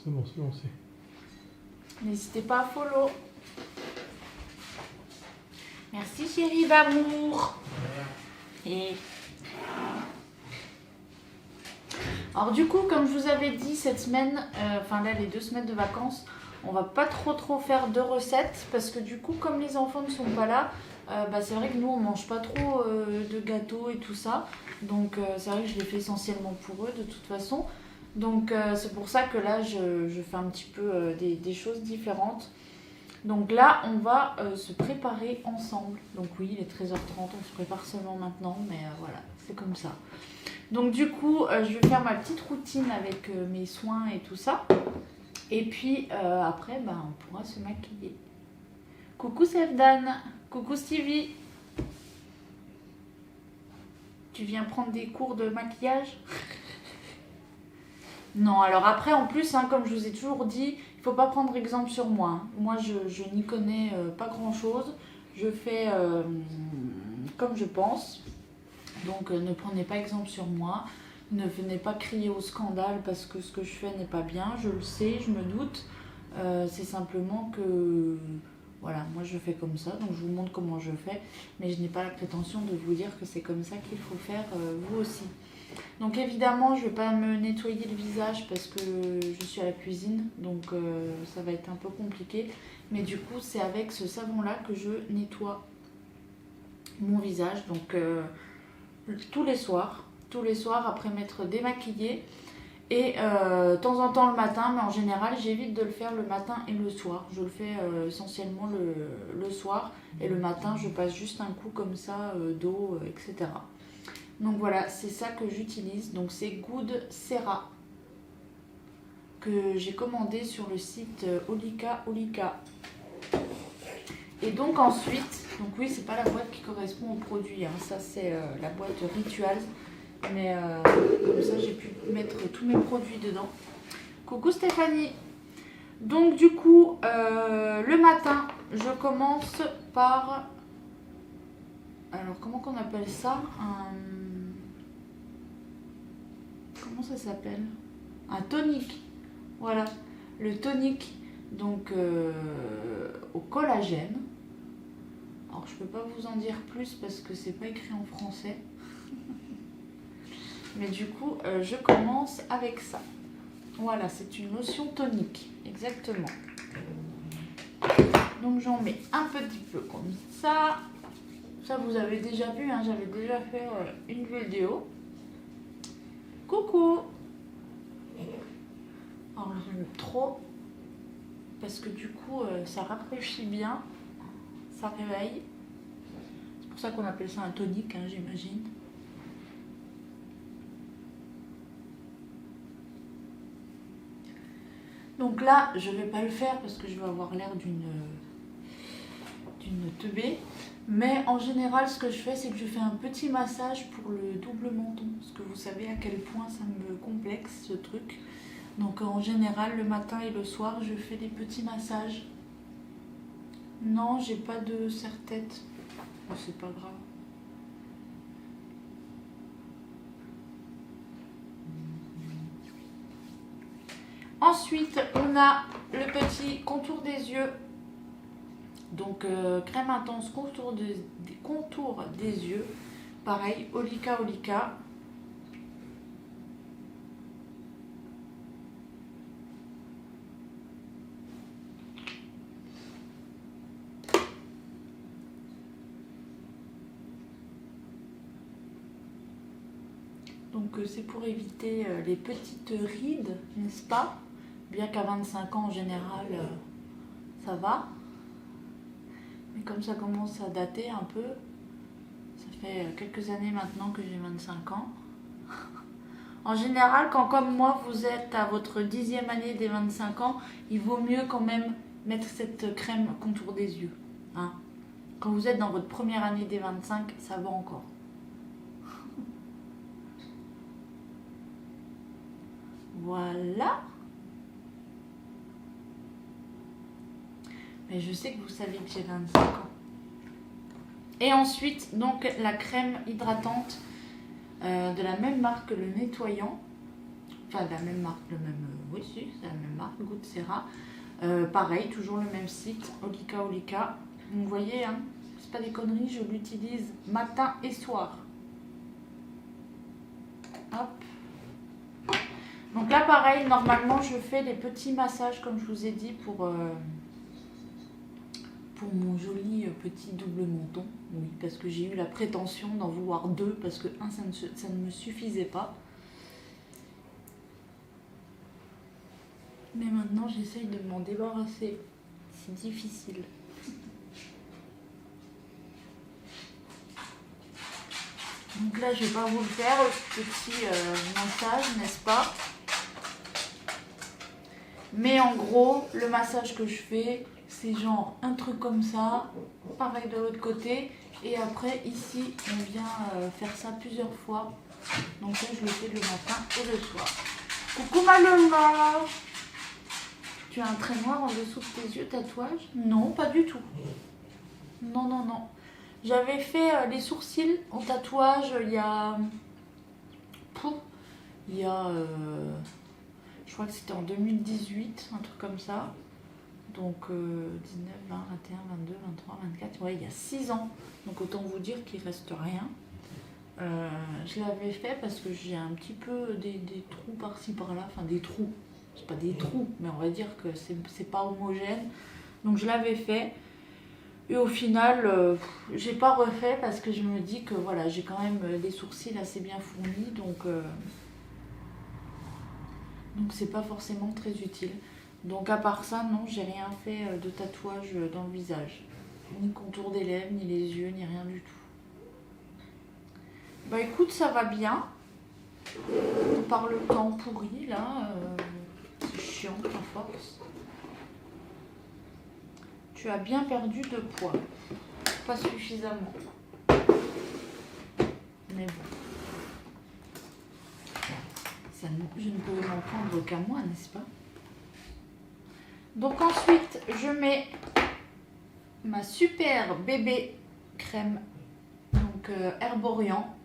C'est bon, c'est lancé. N'hésitez pas à follow. Merci chérie d'amour. Et alors du coup, comme je vous avais dit, cette semaine, enfin là les 2 semaines de vacances, on va pas trop faire de recettes parce que du coup, comme les enfants ne sont pas là, c'est vrai que nous on mange pas trop de gâteaux et tout ça. Donc c'est vrai que je les fais essentiellement pour eux de toute façon. Donc c'est pour ça que là je fais un petit peu des choses différentes. Donc là on va se préparer ensemble. Donc oui, il est 13h30, on se prépare seulement maintenant, mais voilà, c'est comme ça. Donc du coup, je vais faire ma petite routine avec mes soins et tout ça. Et puis après, on pourra se maquiller. Coucou Sevdan, coucou Stevie. Tu viens prendre des cours de maquillage? Non, alors après en plus, comme je vous ai toujours dit, il ne faut pas prendre exemple sur moi. Hein. Moi, je n'y connais pas grand-chose. Je fais comme je pense. Donc ne prenez pas exemple sur moi, ne venez pas crier au scandale parce que ce que je fais n'est pas bien, je le sais, je me doute. C'est simplement que, voilà, moi je fais comme ça, donc je vous montre comment je fais, mais je n'ai pas la prétention de vous dire que c'est comme ça qu'il faut faire vous aussi. Donc évidemment, je ne vais pas me nettoyer le visage parce que je suis à la cuisine, donc ça va être un peu compliqué. Mais du coup, c'est avec ce savon-là que je nettoie mon visage, donc... tous les soirs après m'être démaquillée et de temps en temps le matin, mais en général j'évite de le faire le matin et le soir. Je le fais essentiellement le soir et le matin je passe juste un coup comme ça d'eau, etc. Donc voilà, c'est ça que j'utilise. Donc c'est Good Cera que j'ai commandé sur le site Olika. Et donc ensuite, donc oui, c'est pas la boîte qui correspond au produit, ça c'est la boîte Rituals, mais comme ça j'ai pu mettre tous mes produits dedans. Coucou Stéphanie. Donc du coup, le matin, je commence par, alors comment qu'on appelle ça, comment ça s'appelle? Un tonique. Voilà, le tonique donc au collagène. Alors je peux pas vous en dire plus parce que c'est pas écrit en français. Mais du coup je commence avec ça. Voilà, c'est une lotion tonique, exactement. Donc j'en mets un petit peu comme ça. Ça vous avez déjà vu, j'avais déjà fait une vidéo. Coucou. Alors je mets trop parce que du coup ça rafraîchit bien. Ça réveille. C'est pour ça qu'on appelle ça un tonique, j'imagine. Donc là, je vais pas le faire parce que je vais avoir l'air d'une teubée. Mais en général, ce que je fais, c'est que je fais un petit massage pour le double menton. Parce que vous savez à quel point ça me complexe, ce truc. Donc en général, le matin et le soir, je fais des petits massages. Non, j'ai pas de serre-tête. Oh, c'est pas grave. Ensuite, on a le petit contour des yeux. Donc, crème intense contour des yeux. Pareil, Olika. Donc c'est pour éviter les petites rides, n'est-ce pas? Bien qu'à 25 ans en général, ça va. Mais comme ça commence à dater un peu, ça fait quelques années maintenant que j'ai 25 ans. En général, quand comme moi vous êtes à votre 10e année des 25 ans, il vaut mieux quand même mettre cette crème contour des yeux. Quand vous êtes dans votre première année des 25, ça va encore. Voilà. Mais je sais que vous savez que j'ai 25 ans. Et ensuite, donc, la crème hydratante de la même marque que le nettoyant. Enfin, la même marque, le même... oui, si, c'est la même marque, Good Sera. Pareil, toujours le même site, Olika Olika. Vous voyez, hein, c'est pas des conneries, je l'utilise matin et soir. Hop. Donc là, pareil, normalement, je fais des petits massages, comme je vous ai dit, pour mon joli petit double menton. Oui, parce que j'ai eu la prétention d'en vouloir deux, parce que un, ça ne me suffisait pas. Mais maintenant, j'essaye de m'en débarrasser. C'est difficile. Donc là, je vais pas vous le faire, ce petit massage, n'est-ce pas? Mais en gros, le massage que je fais, c'est genre un truc comme ça, pareil de l'autre côté. Et après, ici, on vient faire ça plusieurs fois. Donc là, je le fais le matin et le soir. Coucou ma Lola! Tu as un trait noir en dessous de tes yeux, tatouage? Non, pas du tout. Non, non, non. J'avais fait les sourcils en tatouage il y a... je crois que c'était en 2018, un truc comme ça. Donc 19, 20, 21, 22, 23, 24, ouais, il y a 6 ans. Donc autant vous dire qu'il reste rien. Je l'avais fait parce que j'ai un petit peu des trous par-ci par-là, enfin des trous. C'est pas des trous, mais on va dire que c'est pas homogène. Donc je l'avais fait. Et au final, j'ai pas refait parce que je me dis que voilà, j'ai quand même des sourcils assez bien fournis. Donc c'est pas forcément très utile. Donc à part ça, non, j'ai rien fait de tatouage dans le visage. Ni contour des lèvres, ni les yeux, ni rien du tout. Bah écoute, ça va bien. Par le temps pourri là, c'est chiant à force. Tu as bien perdu de poids. Pas suffisamment. Mais bon. Je ne peux m'en prendre qu'à moi, n'est-ce pas? Donc ensuite, je mets ma super bébé crème. Donc Herborian.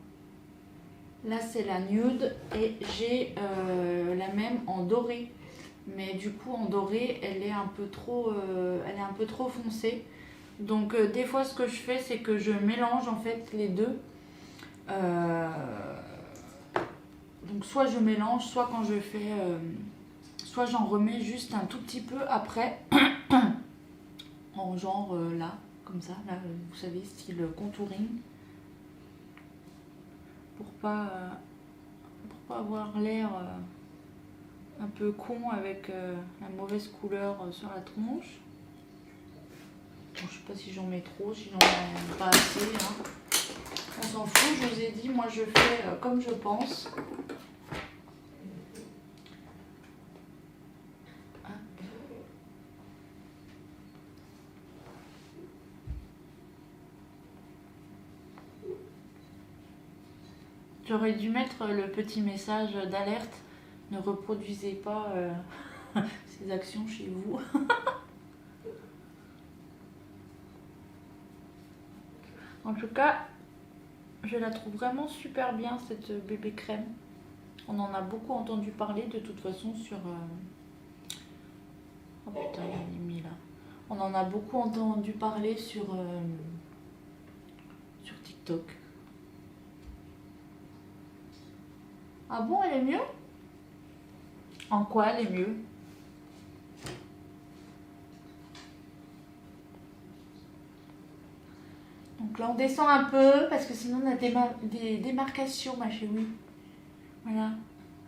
Là, c'est la nude. Et j'ai la même en doré. Mais du coup, en doré, elle est un peu trop foncée. Donc des fois, ce que je fais, c'est que je mélange en fait les deux. Donc soit je mélange, soit quand je fais... soit j'en remets juste un tout petit peu après. En genre là, comme ça. Là, vous savez, style contouring. Pour pas avoir l'air un peu con avec la mauvaise couleur sur la tronche. Bon, je sais pas si j'en mets trop, si j'en mets pas assez. Hein. On s'en fout, je vous ai dit, moi je fais comme je pense. J'aurais dû mettre le petit message d'alerte. Ne reproduisez pas ces actions chez vous. En tout cas, je la trouve vraiment super bien cette bébé crème. On en a beaucoup entendu parler de toute façon sur... Oh putain, il est mis là. On en a beaucoup entendu parler sur TikTok. Ah bon, elle est mieux? En quoi elle est mieux? Donc là on descend un peu parce que sinon on a des démarcations ma chérie. Voilà.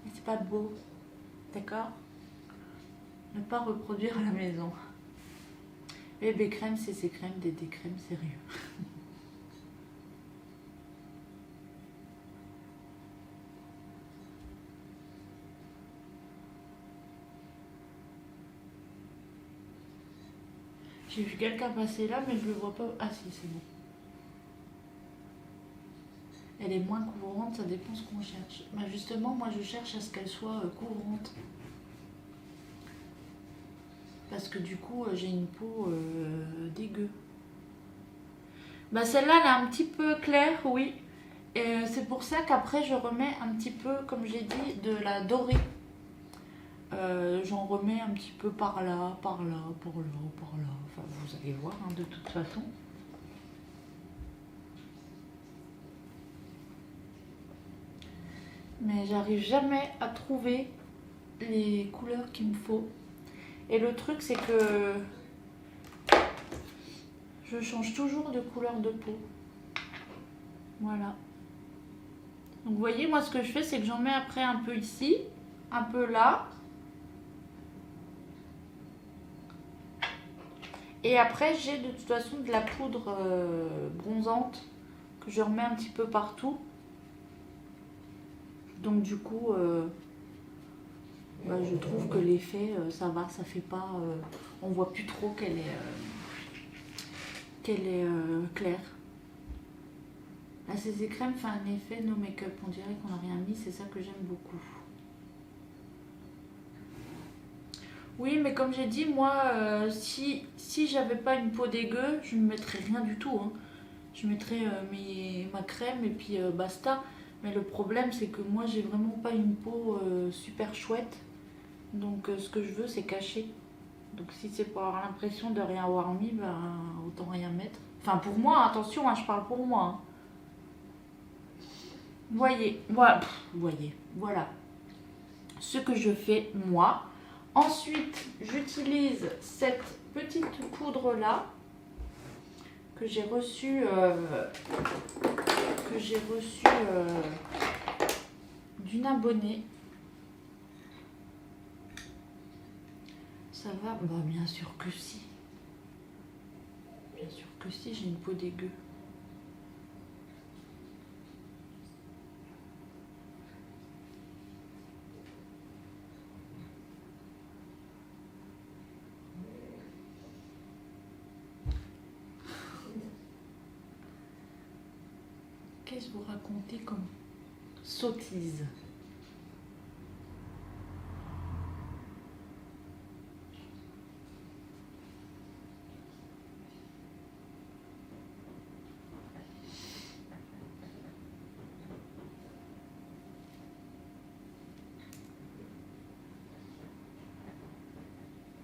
Et c'est pas beau. D'accord? Ne pas reproduire à la maison. Bébé crème c'est ces crèmes, des crèmes sérieux. J'ai vu quelqu'un passer là, mais je le vois pas. Ah si, c'est bon. Elle est moins couvrante, ça dépend ce qu'on cherche. Bah justement, moi je cherche à ce qu'elle soit couvrante. Parce que du coup, j'ai une peau dégueu. Bah celle-là, elle est un petit peu claire, oui. Et c'est pour ça qu'après, je remets un petit peu, comme j'ai dit, de la dorée. J'en remets un petit peu par là, par là, par là, par là. Enfin, vous allez voir hein, de toute façon. Mais j'arrive jamais à trouver les couleurs qu'il me faut. Et le truc, c'est que je change toujours de couleur de peau. Voilà. Donc vous voyez, moi ce que je fais, c'est que j'en mets après un peu ici, un peu là. Et après, j'ai de toute façon de la poudre bronzante que je remets un petit peu partout. Donc du coup, je trouve que l'effet, ça va, ça fait pas... on voit plus trop qu'elle est claire. La CC crème fait un effet no make-up. On dirait qu'on n'a rien mis, c'est ça que j'aime beaucoup. Oui, mais comme j'ai dit, moi, si j'avais pas une peau dégueu, je ne mettrais rien du tout. Hein. Je mettrais ma crème et puis basta. Mais le problème, c'est que moi, j'ai vraiment pas une peau super chouette. Donc, ce que je veux, c'est cacher. Donc, si c'est pour avoir l'impression de rien avoir mis, ben, autant rien mettre. Enfin, pour moi, attention, hein, je parle pour moi. Hein. Voyez, voilà ce que je fais moi. Ensuite, j'utilise cette petite poudre là que j'ai reçue d'une abonnée. Ça va? Bah, bien sûr que si. Bien sûr que si, j'ai une peau dégueu. Qu'est-ce que vous racontez comme sottise?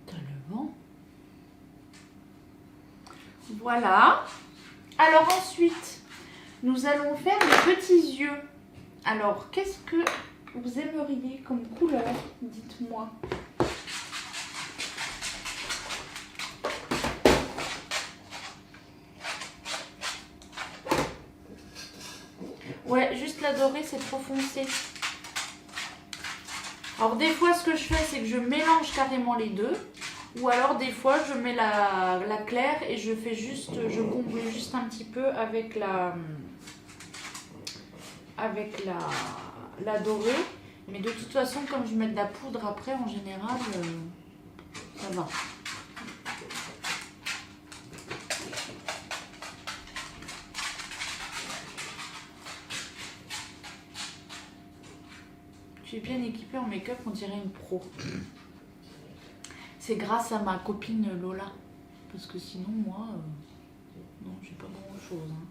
T'as le vent. Voilà. Alors ensuite, nous allons faire les petits yeux. Alors, qu'est-ce que vous aimeriez comme couleur? Dites-moi. Ouais, juste la dorée, c'est trop foncé. Alors, des fois, ce que je fais, c'est que je mélange carrément les deux. Ou alors, des fois, je mets la claire et je comble juste un petit peu avec la dorée. Mais de toute façon, comme je mets de la poudre après, en général, ça va. Je suis bien équipée en make-up, on dirait une pro. C'est grâce à ma copine Lola. Parce que sinon, moi, non, j'ai pas grand-chose. Hein.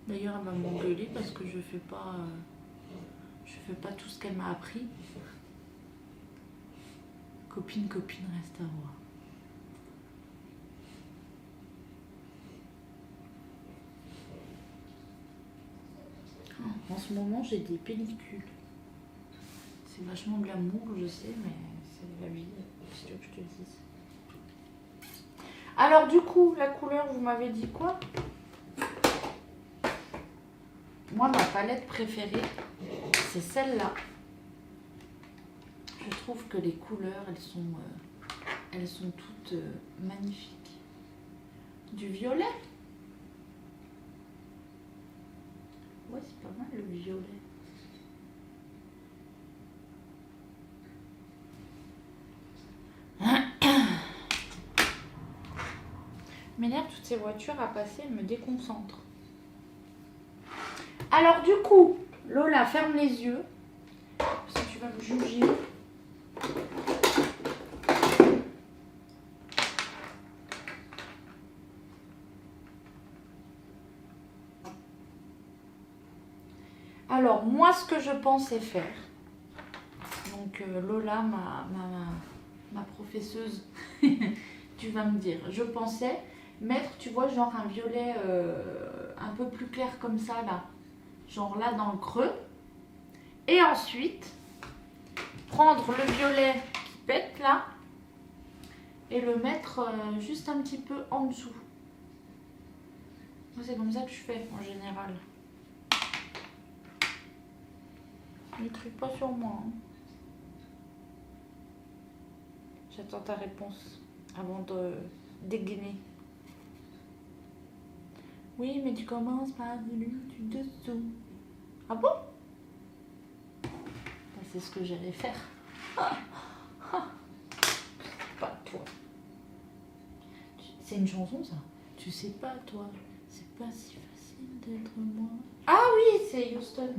D'ailleurs, elle va m'engueuler parce que je fais pas tout ce qu'elle m'a appris. Copine, reste à voir. En ce moment, j'ai des pellicules. C'est vachement glamour, je sais, mais c'est la vie, si tu veux que je te dise. Alors du coup, la couleur, vous m'avez dit quoi? Moi, ma palette préférée, c'est celle-là. Je trouve que les couleurs, elles sont toutes magnifiques. Du violet? Ouais, c'est pas mal le violet. M'énerve toutes ces voitures à passer, elles me déconcentrent. Alors du coup, Lola, ferme les yeux. Parce que tu vas me juger. Alors, moi, ce que je pensais faire, donc Lola, ma professeuse, tu vas me dire, je pensais mettre, tu vois, genre un violet un peu plus clair comme ça, là. Genre là, dans le creux. Et ensuite, prendre le violet qui pète, là, et le mettre juste un petit peu en dessous. Moi, c'est comme ça que je fais, en général. Ne crie pas sur moi. Hein. J'attends ta réponse avant de dégainer. Oui, mais tu commences par du dessous. Ah bon? C'est ce que j'allais faire. Pas toi. C'est une chanson, ça. Tu sais pas, toi. C'est pas si facile d'être moi. Ah oui, c'est Houston.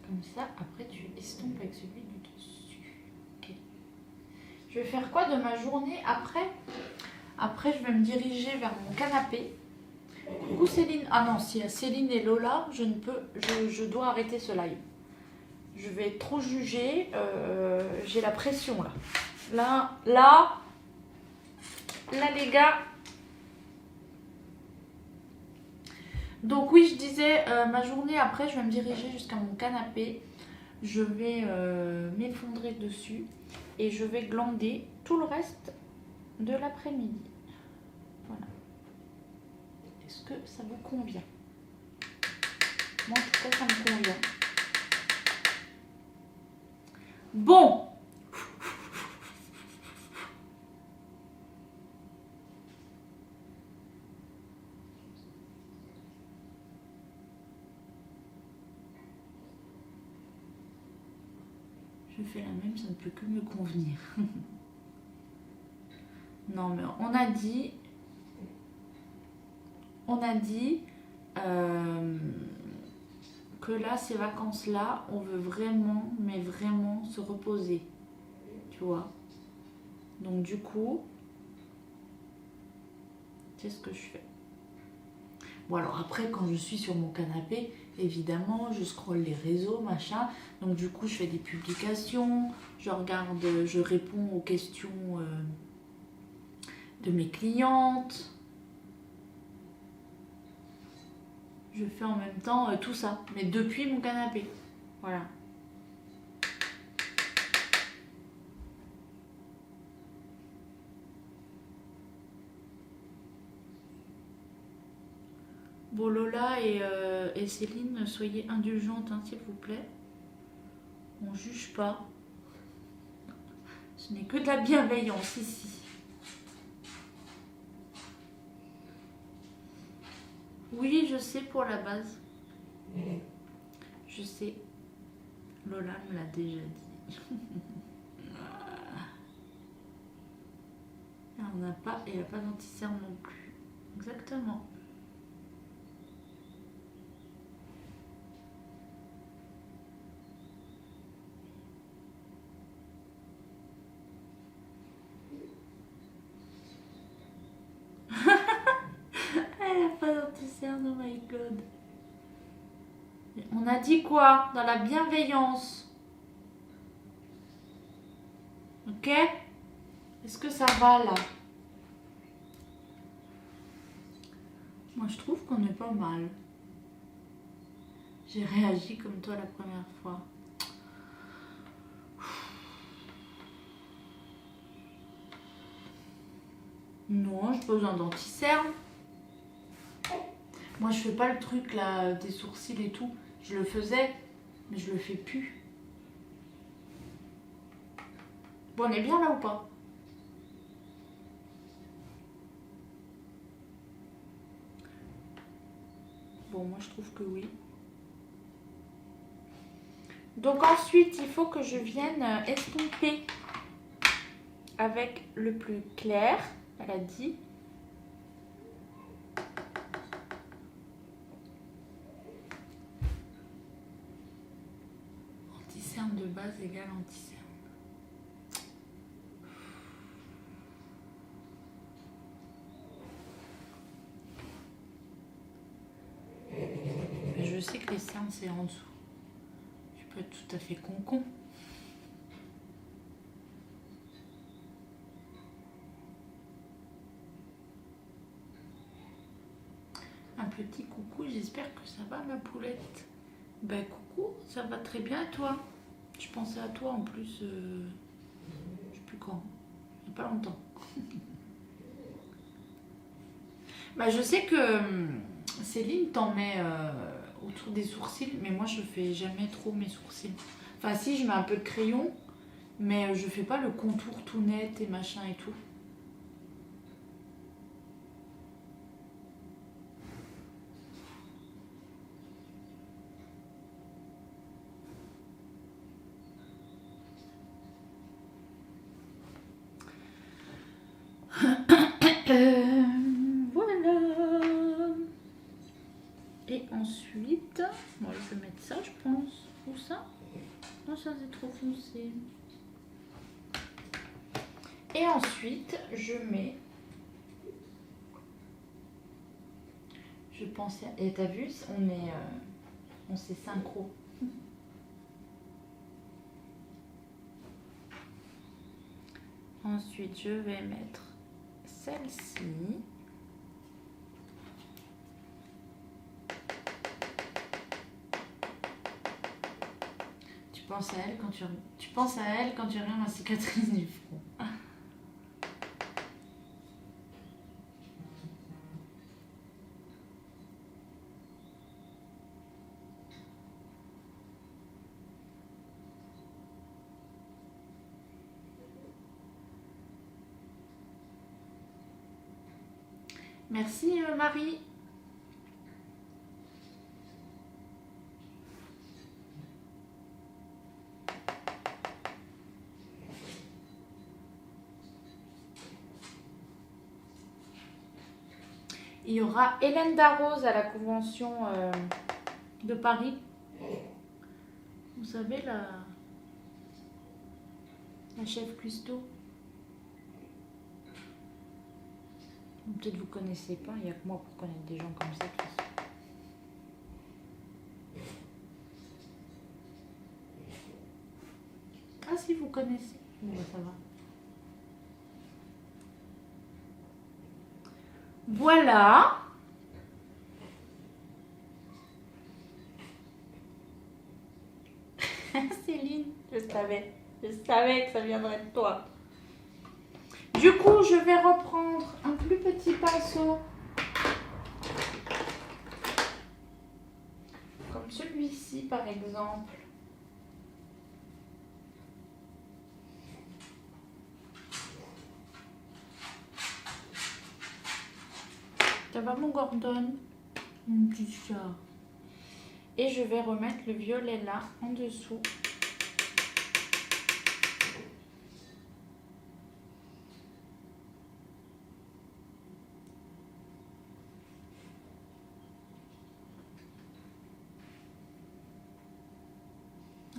Comme ça, après tu estompes avec celui du dessus. Ok. Je vais faire quoi de ma journée après? Après, je vais me diriger vers mon canapé. Coucou Céline. Ah non, s'il y a Céline et Lola, je dois arrêter ce live. Je vais trop juger. J'ai la pression là. Là, les gars. Donc oui, je disais, ma journée après, je vais me diriger jusqu'à mon canapé. Je vais m'effondrer dessus et je vais glander tout le reste de l'après-midi. Voilà. Est-ce que ça vous convient? Moi, en tout cas, ça me convient. Bon. Je fais la même, ça ne peut que me convenir. Non, mais on a dit que là, ces vacances-là, on veut vraiment, mais vraiment se reposer. Tu vois. Donc du coup, c'est ce que je fais. Bon, alors après, quand je suis sur mon canapé, évidemment, je scrolle les réseaux, machin. Donc du coup, je fais des publications, je regarde, je réponds aux questions de mes clientes. Je fais en même temps tout ça, mais depuis mon canapé. Voilà. Bon, Lola et Céline, soyez indulgentes, hein, s'il vous plaît. On juge pas. Ce n'est que de la bienveillance ici. Oui, je sais pour la base. Je sais. Lola me l'a déjà dit. Elle n'a pas, et elle n'a pas d'anti-cerne non plus. Exactement. Elle n'a pas d'anti-cerne, oh my god. On a dit quoi? Dans la bienveillance. Ok? Est-ce que ça va là? Moi je trouve qu'on est pas mal. J'ai réagi comme toi la première fois. Non, j'ai pas besoin d'anti-cerne. Moi je fais pas le truc là des sourcils et tout. Je le faisais, mais je le fais plus. Bon, on est bien là ou pas? Bon, moi je trouve que oui. Donc ensuite, il faut que je vienne estomper avec le plus clair, elle a dit. Anti-cerne de base égale anti-cerne. je sais que les cernes, c'est en dessous. Je peux être tout à fait con. Un petit coucou, j'espère que ça va ma poulette. Ben coucou, ça va très bien toi. Je pensais à toi en plus, je sais plus quand, il n'y a pas longtemps. Bah, je sais que Céline t'en met autour des sourcils, mais moi je fais jamais trop mes sourcils. Enfin si, je mets un peu de crayon, mais je fais pas le contour tout net et machin et tout. Voilà. Et ensuite, bon, je vais mettre ça, je pense. Ou ça? Non, ça c'est trop foncé. Et ensuite, je mets. Je pensais. Et t'as vu, on s'est synchro. Ensuite, je vais mettre celle-ci. Tu penses à elle quand tu regardes ma cicatrice du front. Merci Marie. Il y aura Hélène Darroze à la convention de Paris. Vous savez, la chef cuistot. Peut-être vous connaissez pas, il n'y a que moi pour connaître des gens comme ça. De toute façon. Ah si, vous connaissez. Bon, bah, ça va. Voilà. Céline, je savais que ça viendrait de toi. Du coup, je vais reprendre un plus petit pinceau. Comme celui-ci, par exemple. Ça va mon Gordon? Mon petit chat. Et je vais remettre le violet là, en dessous.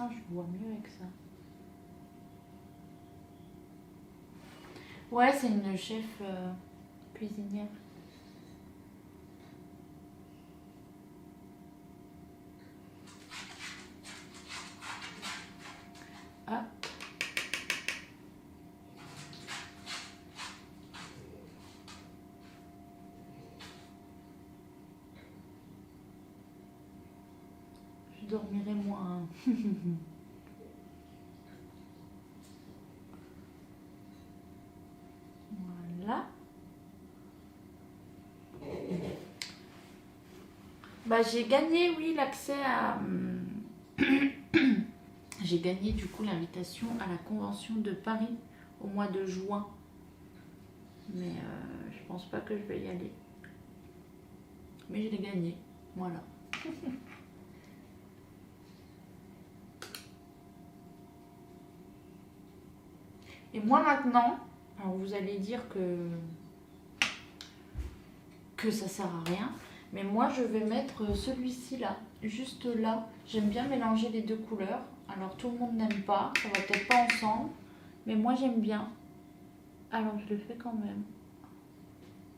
Ah, je vois mieux avec ça. Ouais, c'est une chef cuisinière. Ah. Je dormirai moins. Voilà. Bah, j'ai gagné, oui, l'accès à... J'ai gagné du coup l'invitation à la convention de Paris au mois de juin. Mais je pense pas que je vais y aller. Mais je l'ai gagné. Voilà. Et moi maintenant, alors vous allez dire que ça sert à rien. Mais moi je vais mettre celui-ci là, juste là. J'aime bien mélanger les deux couleurs. Alors tout le monde n'aime pas, ça va peut-être pas ensemble. Mais moi j'aime bien. Alors je le fais quand même.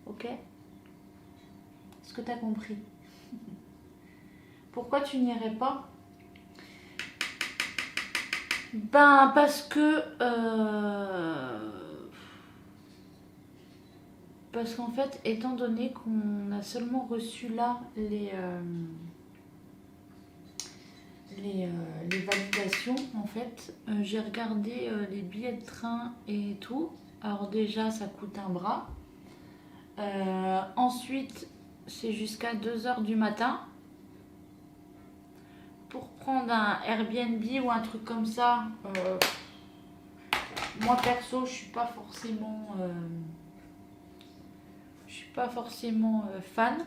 Ok? Est-ce que tu as compris? Pourquoi tu n'irais pas? Ben parce que parce qu'en fait, étant donné qu'on a seulement reçu là les validations, en fait, j'ai regardé les billets de train et tout. Alors déjà, ça coûte un bras. Ensuite, c'est jusqu'à 2 heures du matin. Pour prendre un Airbnb ou un truc comme ça, moi perso, je suis pas forcément fan.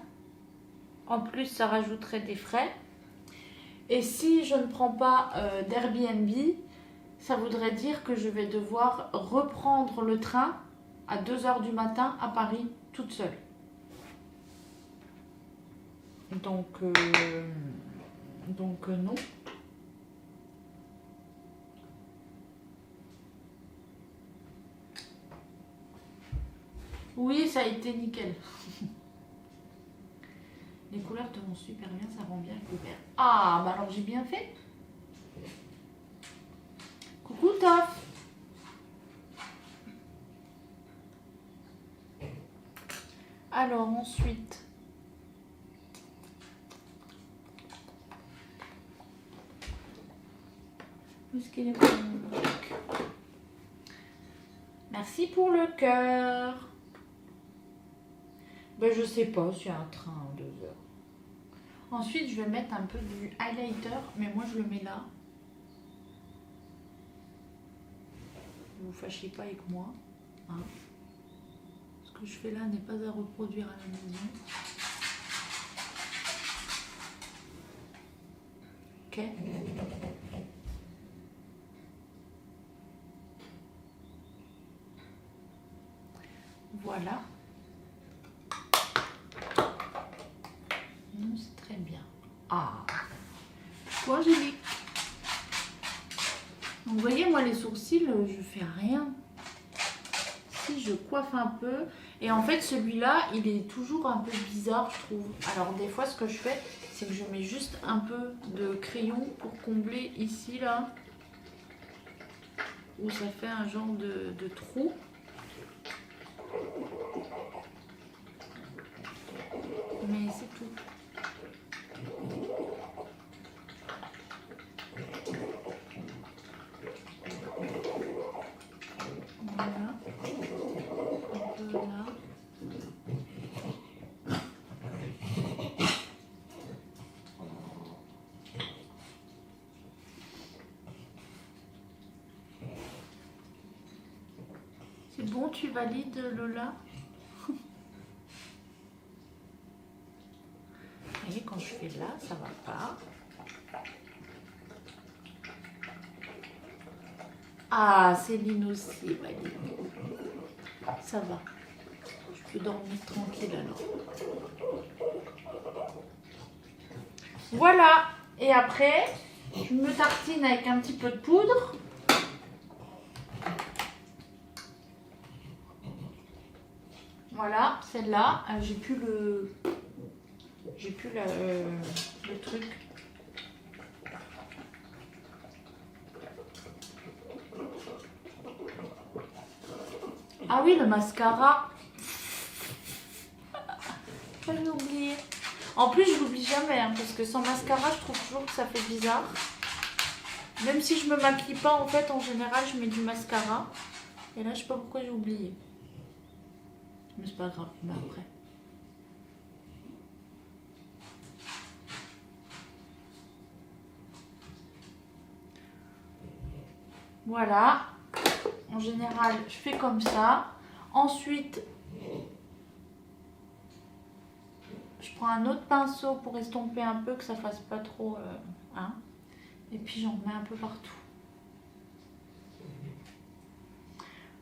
En plus, ça rajouterait des frais. Et si je ne prends pas d'Airbnb, ça voudrait dire que je vais devoir reprendre le train à 2 heures du matin à Paris toute seule. Donc non. Oui, ça a été nickel. Les couleurs te vont super bien, ça rend bien avec le vert. Ah, bah alors j'ai bien fait. Coucou Toff. Alors ensuite, où est-ce qu'il est mon truc? Merci pour le cœur. Ben je sais pas si un train en 2 heures. Ensuite, je vais mettre un peu du highlighter, mais moi je le mets là. Ne vous fâchez pas avec moi. Hein. Ce que je fais là n'est pas à reproduire à la maison. Ok. Voilà. C'est très bien. Ah, quoi Angélique? Vous voyez, moi les sourcils, je fais rien. Si je coiffe un peu. Et en fait, celui-là, il est toujours un peu bizarre, je trouve. Alors des fois, ce que je fais, c'est que je mets juste un peu de crayon pour combler ici, là. Où ça fait un genre de trou. Mais c'est tout. Voilà. Un peu là. C'est bon, tu valides, Lola? Vous voyez, quand je fais là, ça va pas. Ah, Céline aussi valide. Ça va. Je peux dormir tranquille alors. Voilà. Et après, je me tartine avec un petit peu de poudre. Voilà, celle-là. J'ai plus le truc. Ah oui, le mascara. J'avais oublié. En plus, je l'oublie jamais, hein, parce que sans mascara, je trouve toujours que ça fait bizarre. Même si je me maquille pas, en fait, en général, je mets du mascara. Et là, je sais pas pourquoi j'ai oublié. Mais c'est pas grave, mais après. Voilà. En général, je fais comme ça. Ensuite, je prends un autre pinceau pour estomper un peu, que ça fasse pas trop... hein. Et puis, j'en mets un peu partout.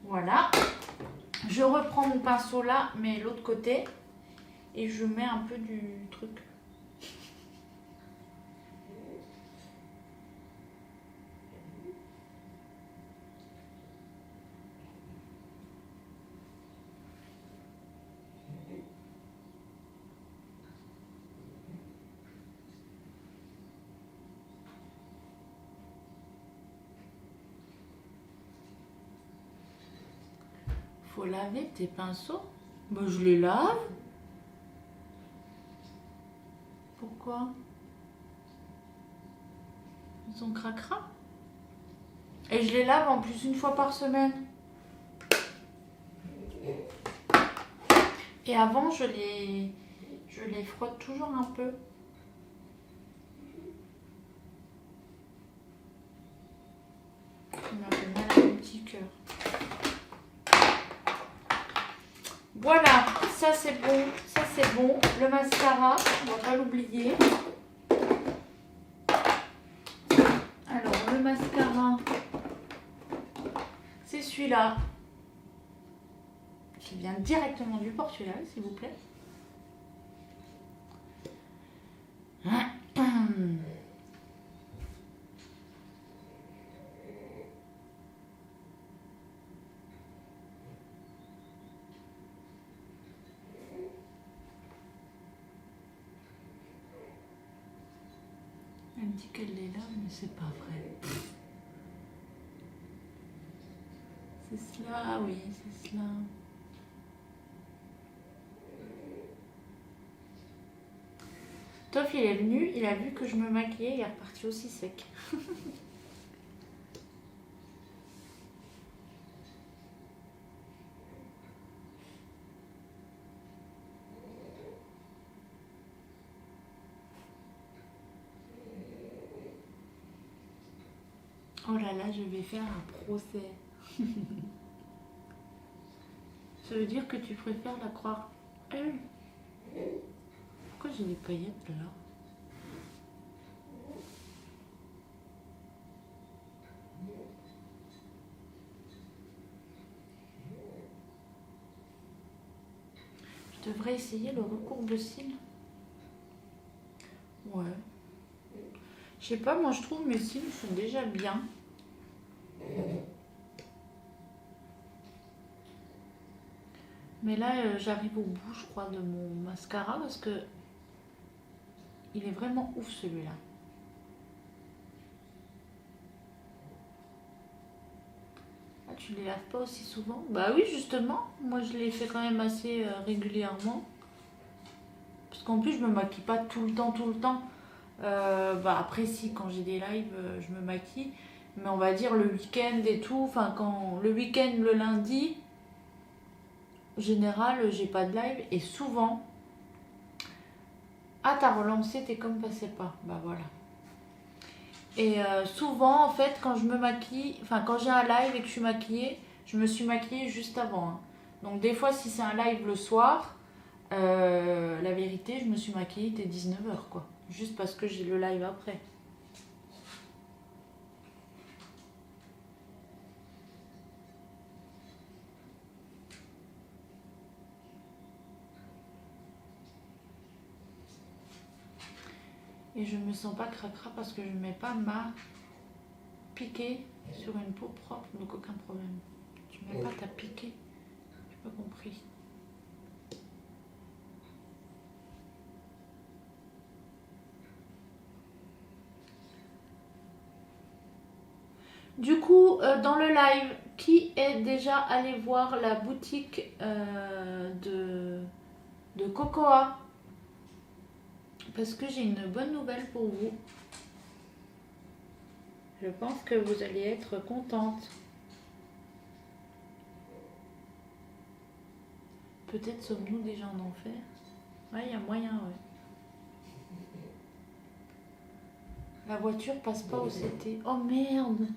Voilà. Je reprends mon pinceau là, mais l'autre côté. Et je mets un peu du truc. faut laver tes pinceaux. Bah, je les lave. Pourquoi? Ils sont cracra. Et je les lave en plus une fois par semaine. Et avant, je les frotte toujours un peu. Ça m'a fait mal à mon petit cœur. Voilà, ça c'est bon, ça c'est bon. Le mascara, on va pas l'oublier. Alors, le mascara, c'est celui-là. Qui vient directement du Portugal, s'il vous plaît. Elle me dit qu'elle est là, mais c'est pas vrai. C'est cela, oui, c'est cela. Toff, il est venu, il a vu que je me maquillais, il est reparti aussi sec. Oh là là, je vais faire un procès. Ça veut dire que tu préfères la croire elle? Pourquoi j'ai des paillettes là? Je devrais essayer le recourbe-cils. Ouais. Je sais pas, moi je trouve mes cils sont déjà bien. Mais là, j'arrive au bout, je crois, de mon mascara parce que il est vraiment ouf celui-là. Ah, tu les laves pas aussi souvent? Bah oui, justement. Moi, je les fais quand même assez régulièrement. Parce qu'en plus, je me maquille pas tout le temps, tout le temps. Bah après, si, quand j'ai des lives, je me maquille. Mais on va dire le week-end et tout. Enfin, quand le week-end, le lundi, en général, j'ai pas de live. Et souvent... Ah, t'as relancé, t'es comme passé pas. Bah voilà. Et souvent, en fait, quand je me maquille, enfin, quand j'ai un live et que je suis maquillée, je me suis maquillée juste avant. Hein. Donc, des fois, si c'est un live le soir, la vérité, je me suis maquillée dès 19h, quoi. Juste parce que j'ai le live après. Et je me sens pas cracra parce que je mets pas ma piquée sur une peau propre, donc aucun problème. Tu mets pas ta piquée? J'ai pas compris. Du coup, dans le live, qui est déjà allé voir la boutique de Cocoa? Parce que j'ai une bonne nouvelle pour vous. Je pense que vous allez être contente. Peut-être sommes-nous déjà en enfer. Ouais, il y a moyen, ouais. La voiture passe pas au CT. Oh merde!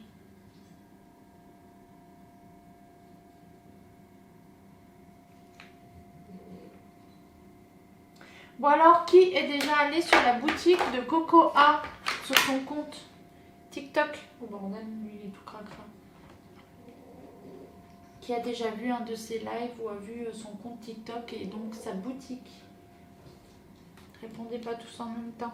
Bon alors, qui est déjà allé sur la boutique de Cocoa sur son compte TikTok? Oh bordel, lui il est tout cracra. Qui a déjà vu un de ses lives ou a vu son compte TikTok et donc sa boutique? Répondez pas tous en même temps.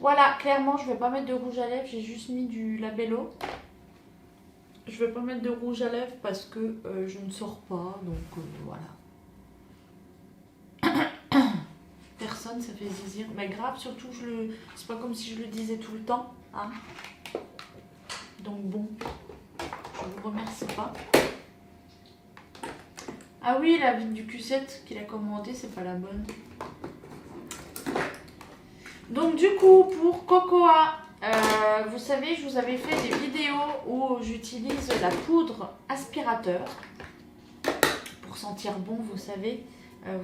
Voilà, clairement, je vais pas mettre de rouge à lèvres, j'ai juste mis du Labello. Je je vais pas mettre de rouge à lèvres parce que je ne sors pas. Donc voilà. Personne, ça fait zizir. Mais grave, surtout, c'est pas comme si je le disais tout le temps. Hein. Donc bon, je vous remercie pas. Ah oui, la vide du Q7 qu'il a commandé, c'est pas la bonne. Donc du coup, pour Cocoa, vous savez, je vous avais fait des vidéos où j'utilise la poudre aspirateur pour sentir bon, vous savez.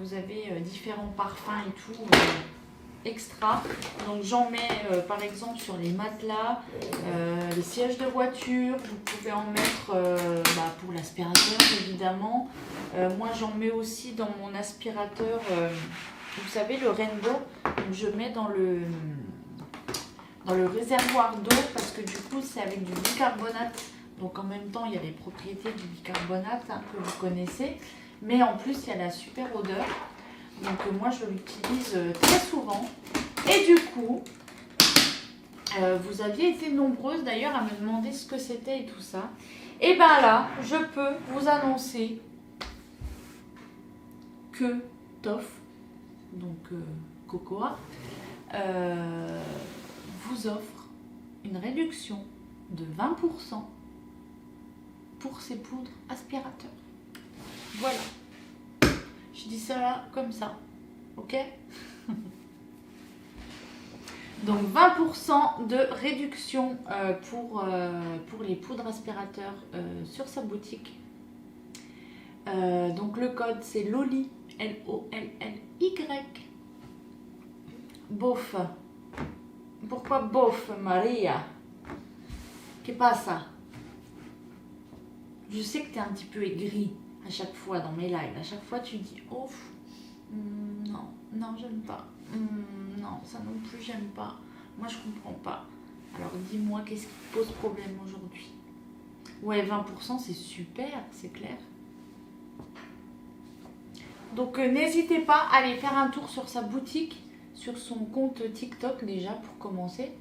Vous avez différents parfums et tout extra. Donc j'en mets par exemple sur les matelas, les sièges de voiture. Vous pouvez en mettre pour l'aspirateur évidemment. Moi j'en mets aussi dans mon aspirateur, vous savez, le Rainbow. Donc je mets dans le réservoir d'eau parce que du coup c'est avec du bicarbonate. Donc en même temps il y a les propriétés du bicarbonate que vous connaissez. Mais en plus, il y a la super odeur. Donc moi, je l'utilise très souvent. Et du coup, vous aviez été nombreuses d'ailleurs à me demander ce que c'était et tout ça. Et bien là, je peux vous annoncer que Toff, donc Cocoa, vous offre une réduction de 20% pour ses poudres aspirateurs. Voilà, je dis ça là comme ça, ok? Donc 20% de réduction pour les poudres aspirateurs sur sa boutique. Donc le code c'est LOLLY, L-O-L-L-Y. Bof. Pourquoi bof, Maria? Que passa? Je sais que tu es un petit peu aigri à chaque fois dans mes lives. À chaque fois tu dis oh non j'aime pas. Non, ça non plus j'aime pas. Moi je comprends pas. Alors dis-moi qu'est-ce qui te pose problème aujourd'hui? Ouais, 20% c'est super, c'est clair. Donc n'hésitez pas à aller faire un tour sur sa boutique, sur son compte TikTok déjà pour commencer.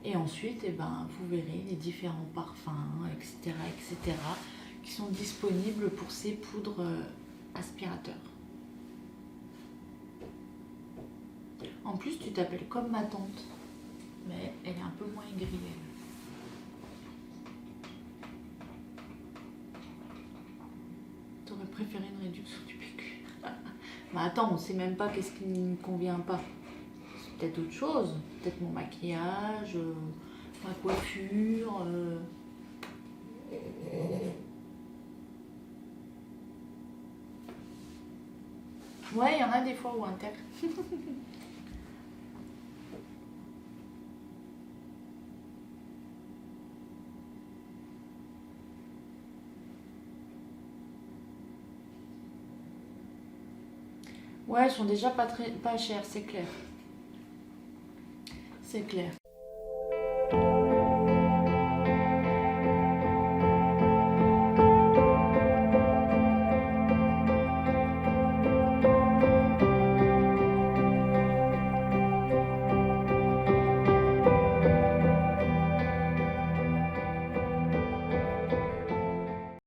Et ensuite, vous verrez les différents parfums, etc., qui sont disponibles pour ces poudres aspirateurs. En plus, tu t'appelles comme ma tante, mais elle est un peu moins aigrie, elle. T'aurais préféré une réduction du PQ. Mais attends, on sait même pas qu'est-ce qui ne convient pas. C'est peut-être autre chose. Peut-être mon maquillage, ma coiffure. Ouais, il y en a des fois où intègre. Ouais, elles sont déjà pas chères, c'est clair. C'est clair.